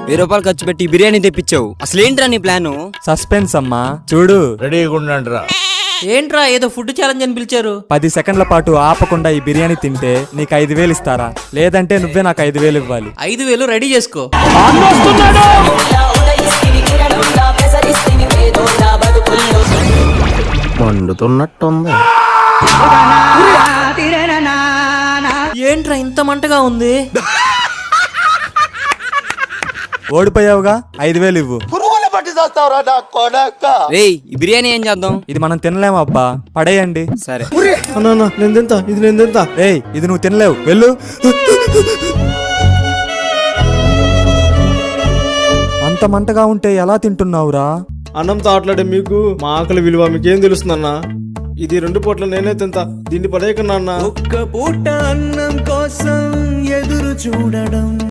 1000 రూపాయలు ఖర్చు పెట్టి బిర్యానీ తెప్పించావు. అసలేంట్రా నీ ప్లాను? సస్పెన్స్ అమ్మా, చూడు. రెడీగా ఉండండిరా. ఏంట్రా ఏదో ఫుడ్ ఛాలెంజ్ అని పిలిచారు? 10 సెకండ్ల పాటు ఆపకుండా ఈ బిర్యానీ తింటే నీకు 5000 ఇస్తారా, లేదంటే నువ్వే నాకు 5000 ఇవ్వాలి. 5000 రెడీ చేసుకో. మండుతున్నట్టుంది. ఏంట్రా ఇంత మంటగా ఉంది? ఓడిపోయావుగా, 5000 ఇవ్వు. రేయ్, ఈ బిర్యానీ ఏం చేద్దాం? ఇది మనం తినలేము అబ్బా, పడేయండి. సరే. నేను తింటా, ఇది నేను తింటా. ఏయ్, ఇది నువ్వు తినలేవు, వెళ్ళు. అంత మంటగా ఉంటే ఎలా తింటున్నావురా? అన్నంతో ఆటలాడే మీకు మా ఆకలి విలువ మీకేం తెలుస్తుందన్నా? ఇది 2 పూట్ల నేనే తింటా, దీన్ని పడేయకన్నా అన్న. ఒక్క పూట అన్నం కోసం ఎదురు చూడడం